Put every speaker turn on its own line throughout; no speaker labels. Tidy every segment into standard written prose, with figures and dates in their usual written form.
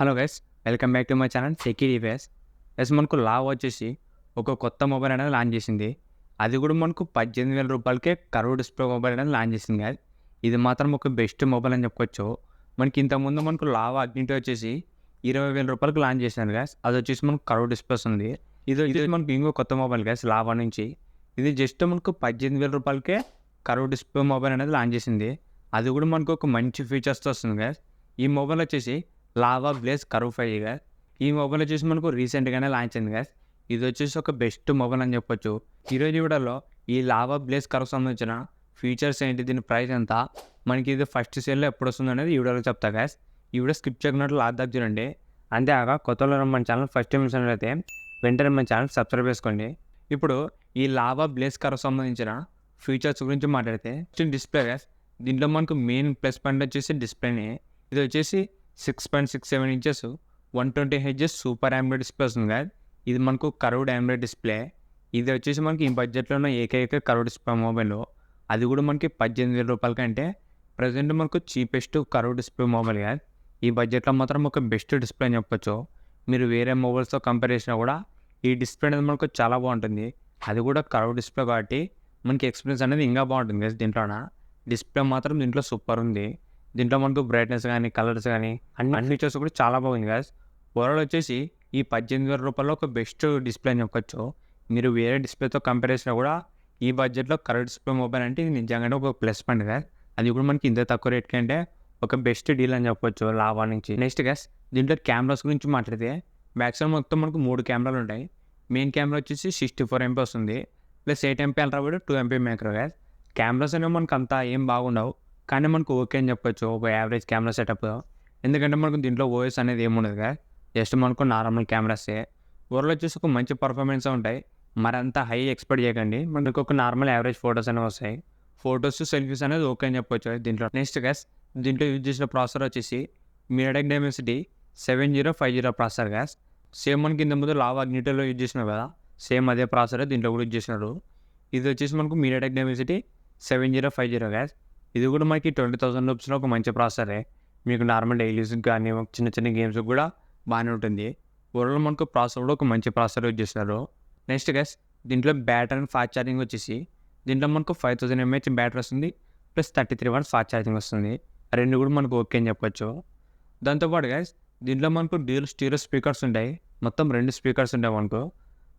Hello guys, welcome back to my channel SECI reviews. Guys, మనకు lava వచ్చేసి ఒక కొత్త మొబైల్ అనేది లాంచ్ చేసింది. అది కూడా మనకు 18,000 రూపాయలకే కర్వ్ డిస్ప్లే మొబైల్ అనేది లాంచ్ చేసింది గైస్. ఇది మాత్రం ఒక బెస్ట్ మొబైల్ అని చెప్పుకోవచ్చు. మనకి ఇంతకుముందు మనకు లావా అగ్నిటీ వచ్చేసి 20,000 రూపాయలకు లాంచ్ చేశాను గైస్. అది వచ్చేసి మనకు కర్వ్ డిస్ప్లేస్ ఉంది. ఇది వచ్చేసి మనకు ఇంకో కొత్త మొబైల్ గైస్ లావా నుంచి. ఇది జస్ట్ మనకు 18,000 రూపాయలకే కర్వ్ డిస్ప్లే మొబైల్ అనేది లాంచ్ చేసింది. అది కూడా మనకు ఒక మంచి ఫీచర్స్తో వస్తుంది గైస్. ఈ మొబైల్ వచ్చేసి లావా బ్లేజ్ కర్వ్ 5 గైస్. ఈ మొబైల్ వచ్చేసి మనకు రీసెంట్గానే లాంచ్ అయింది గైస్. ఇది వచ్చేసి ఒక బెస్ట్ మొబైల్ అని చెప్పొచ్చు. ఈరోజు వీడియోలో ఈ లావా బ్లేజ్ కర్వ్ సంబంధించిన ఫీచర్స్ ఏంటి, దీని ప్రైస్ ఎంత, మనకి ఇది ఫస్ట్ సేల్లో ఎప్పుడు వస్తుంది అనేది ఈ వీడియోలో చెప్తా గైస్. ఈ వీడియో స్కిప్ చేయకున్నట్లు లాస్ట్ దాకా చూడండి. అంతేకాక కొత్తలో మన ఛానల్ ఫస్ట్ టైం చూసినట్లయితే వెంటనే మన ఛానల్ సబ్స్క్రైబ్ చేసుకోండి. ఇప్పుడు ఈ లావా బ్లేజ్ కర్వ్ సంబంధించిన ఫీచర్స్ గురించి మాట్లాడితే డిస్ప్లే గైస్. దీంట్లో మనకు మెయిన్ ప్లస్ పాయింట్ వచ్చేసి డిస్ప్లేనే. ఇది వచ్చేసి 6.67 ఇంచెస్ 120 హెచ్ఎస్ సూపర్ ఆమ్లెడ్ డిస్ప్లే వస్తుంది కదా. ఇది మనకు కర్వ్డ్ ఆమ్లెడ్ డిస్ప్లే. ఇది వచ్చేసి మనకి ఈ బడ్జెట్లో ఉన్న ఏకైక కర్వ్ డిస్ప్లే మొబైల్. అది కూడా మనకి 18,000 రూపాయల కంటే ప్రజెంట్ మనకు చీపెస్ట్ కర్వ్ డిస్ప్లే మొబైల్ కదా. ఈ బడ్జెట్లో మాత్రం ఒక బెస్ట్ డిస్ప్లే అని చెప్పొచ్చు. మీరు వేరే మొబైల్స్తో కంపేర్ చేసినా కూడా ఈ డిస్ప్లే అనేది మనకు చాలా బాగుంటుంది. అది కూడా కర్వ్ డిస్ప్లే కాబట్టి మనకి ఎక్స్పీరియన్స్ అనేది ఇంకా బాగుంటుంది కదా. దీంట్లోన డిస్ప్లే మాత్రం దీంట్లో సూపర్ ఉంది. దీంట్లో మనకు బ్రైట్నెస్ కానీ కలర్స్ కానీ అన్ని ఫీచర్స్ కూడా చాలా బాగుంది గాయస్. ఓవరాల్ వచ్చేసి ఈ 18,000 రూపాయల్లో ఒక బెస్ట్ డిస్ప్లే అని చెప్పొచ్చు. మీరు వేరే డిస్ప్లేతో కంపేర్ చేసినా కూడా ఈ బడ్జెట్లో కలర్ డిస్ప్లే మొబైల్ అంటే ఇది నిజంగానే ఒక ప్లస్ పాయింట్ గాయస్. అది కూడా మనకి ఇంత తక్కువ రేట్కి అంటే ఒక బెస్ట్ డీల్ అని చెప్పొచ్చు లావా నుంచి. నెక్స్ట్ గాయస్, దీంట్లో కెమెరాస్ గురించి మాట్లాడితే బ్యాక్ సైడ్ మొత్తం మనకు 3 కెమెరాలు ఉంటాయి. మెయిన్ కెమెరా వచ్చేసి 64 MP వస్తుంది. Plus 8 MP ultra wide 2 MP micro guys. Cameras అనేవి మనకు అంతా ఏం బాగుండవు, కానీ మనకు ఓకే అని చెప్పొచ్చు ఒక యావరేజ్ కెమెరా సెటప్. ఎందుకంటే మనకు దీంట్లో ఓఎస్ అనేది ఏముండదు కదా, జస్ట్ మనకు నార్మల్ కెమెరాసే. ఓవర్లో వచ్చేసి ఒక మంచి పర్ఫార్మెన్స్ ఉంటాయి. మరంతా హై ఎక్స్పెక్ట్ చేయకండి, మనకు ఒక నార్మల్ యావరేజ్ ఫొటోస్ అనేవి వస్తాయి. ఫొటోస్ సెల్ఫీస్ అనేది ఓకే అని చెప్పొచ్చు దీంట్లో. నెక్స్ట్ గ్యాస్, దీంట్లో యూజ్ చేసిన ప్రాసెసర్ వచ్చేసి MediaTek Dimensity 7050 processor gas. Same మనకి ఇంత ముందు లావా అగ్నిటీలో యూజ్ చేసినారు కదా, సేమ్ అదే ప్రాసెసర్ దీంట్లో కూడా యూజ్ చేసినారు. ఇది వచ్చేసి మనకు మీడియాటెక్ డైమెన్సిటీ 7050 గ్యాస్. ఇది కూడా మనకి 20,000 రూపీస్లో ఒక మంచి ప్రాసెసరే. మీకు నార్మల్ డైలీ యూస్కి కానీ చిన్న చిన్న గేమ్స్కి కూడా బాగానే ఉంటుంది. ఓవరాల్ మనకు ప్రాసెసర్ కూడా ఒక మంచి ప్రాసెసర్ యూజ్ చేస్తున్నారు. నెక్స్ట్ గైస్, దీంట్లో బ్యాటరీ అండ్ ఫాస్ట్ ఛార్జింగ్ వచ్చేసి దీంట్లో మనకు 5000 mAh బ్యాటరీ వస్తుంది. ప్లస్ 33 watts ఫాస్ట్ ఛార్జింగ్ వస్తుంది. రెండు కూడా మనకు ఓకే అని చెప్పొచ్చు. దాంతోపాటు గైస్, దీంట్లో మనకు డ్యూయల్ స్టీరియో స్పీకర్స్ ఉంటాయి. మొత్తం 2 స్పీకర్స్ ఉంటాయి మనకు.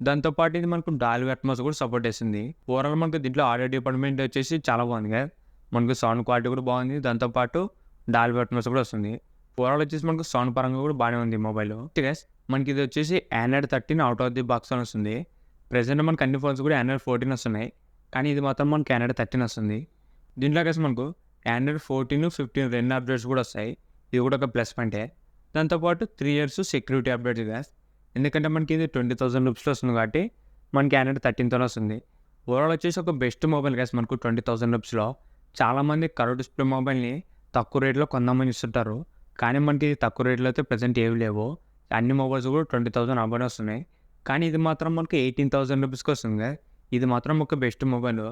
దాంతోపాటు ఇది మనకు డాల్బీ అట్మాస్ కూడా సపోర్ట్ చేస్తుంది. ఓవరాల్ మనకు దీంట్లో ఆడియో డిపార్ట్మెంట్ వచ్చేసి చాలా బాగుంది కదా. మనకు సౌండ్ క్వాలిటీ కూడా బాగుంది. దాంతోపాటు డాల్బీ అట్మాస్ కూడా వస్తుంది. ఓవరాల్ వచ్చేసి మనకు సౌండ్ పరంగా కూడా బాగానే ఉంది మొబైల్. గైస్, మనకి ఇది వచ్చేసి Android 13 out of the box అని వస్తుంది. ప్రెసెంట్ మనకు అన్ని ఫోన్స్ కూడా Android 14 వస్తున్నాయి, కానీ ఇది మాత్రం మనకు Android 13 వస్తుంది. దీంట్లో గైస్ మనకు Android 14, 15 రెండు అప్డేట్స్ కూడా వస్తాయి. ఇది కూడా ఒక ప్లస్ పాయింటే. దాంతోపాటు 3 years సెక్యూరిటీ అప్డేట్స్ గైస్. ఎందుకంటే మనకి ఇది 20,000 రూపీస్లో వస్తుంది కాబట్టి మనకి Android 13తోనే వస్తుంది. ఓవరాల్ వచ్చేసి ఒక బెస్ట్ మొబైల్ గైస్ మనకు 20,000 రూపీస్లో. చాలామంది కర్వ్ డిస్ప్లే మొబైల్ని తక్కువ రేట్లో కొందామని ఇస్తుంటారు, కానీ మనకి తక్కువ రేట్లో అయితే ప్రజెంట్ ఏవి లేవు. అన్ని మొబైల్స్ కూడా 20,000 అబోనే వస్తున్నాయి, కానీ ఇది మాత్రం మనకి 18,000 రూపీస్కి వస్తుంది. ఇది మాత్రం ఒక బెస్ట్ మొబైల్.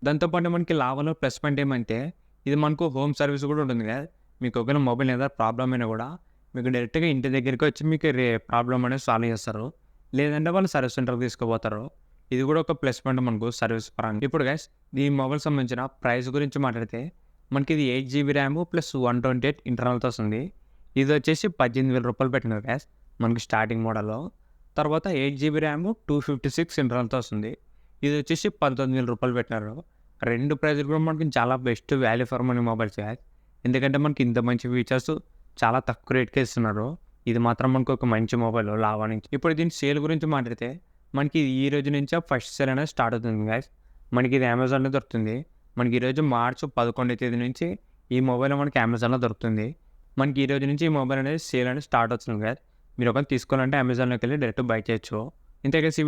దాంతోపాటు మనకి లావాలో ప్లస్ పాయింట్ ఏమంటే ఇది మనకు హోమ్ సర్వీస్ కూడా ఉంటుంది కదా. మీకు ఒకవేళ మొబైల్ ఏదైనా ప్రాబ్లం అయినా కూడా మీకు డైరెక్ట్గా ఇంటి దగ్గరికి వచ్చి మీకు ప్రాబ్లం అనేది సాల్వ్ చేస్తారు, లేదంటే వాళ్ళు సర్వీస్ సెంటర్కి తీసుకుపోతారు. ఇది కూడా ఒక ప్లస్ పాయింట్ మనకు సర్వీస్ పరంగా. ఇప్పుడు గైస్, ఈ మొబైల్ సంబంధించిన ప్రైస్ గురించి మాట్లాడితే మనకి ఇది 8GB ర్యామ్ ప్లస్ 128 ఇంటర్నల్తో వస్తుంది. ఇది వచ్చేసి 18,000 రూపాయలు పెట్టినారు గ్యాస్ మనకి స్టార్టింగ్ మోడల్లో. తర్వాత 8GB ర్యామ్ 256 ఇంటర్నల్తో వస్తుంది. ఇది వచ్చేసి 19,000 రూపాయలు పెట్టినారు. రెండు ప్రైజులు కూడా మనకి చాలా best value for money mobiles gas. ఎందుకంటే మనకి ఇంత మంచి ఫీచర్స్ చాలా తక్కువ రేట్కే ఇస్తున్నారు. ఇది మాత్రం మనకు ఒక మంచి మొబైల్ లావా నుంచి. ఇప్పుడు దీని సేల్ గురించి మాట్లాడితే మనకి ఈ రోజు నుంచే ఫస్ట్ సేల్ అనేది స్టార్ట్ అవుతుంది గైస్. మనకి ఇది అమెజాన్లో దొరుకుతుంది. మనకి ఈరోజు మార్చి 11వ తేదీ నుంచి ఈ మొబైల్ మనకి అమెజాన్లో దొరుకుతుంది. మనకి ఈ రోజు నుంచి ఈ మొబైల్ అనేది సేల్ అనేది స్టార్ట్ అవుతుంది గైస్. మీరు ఒకవేళ తీసుకోవాలంటే అమెజాన్లోకి వెళ్ళి డైరెక్ట్ బై చేయొచ్చు. ఇంతే గైస్ ఈ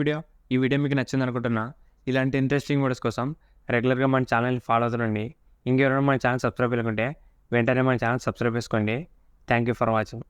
వీడియో మీకు నచ్చింది అనుకుంటున్నా. ఇలాంటి ఇంట్రెస్టింగ్ వీడియోస్ కోసం రెగ్యులర్గా మన ఛానల్ని ఫాలో అవుతుండండి. ఇంకెవరైనా మన ఛానల్ సబ్స్క్రైబ్ చేసుకుంటే వెంటనే మన ఛానల్ సబ్స్క్రైబ్ చేసుకోండి. Thank you for watching.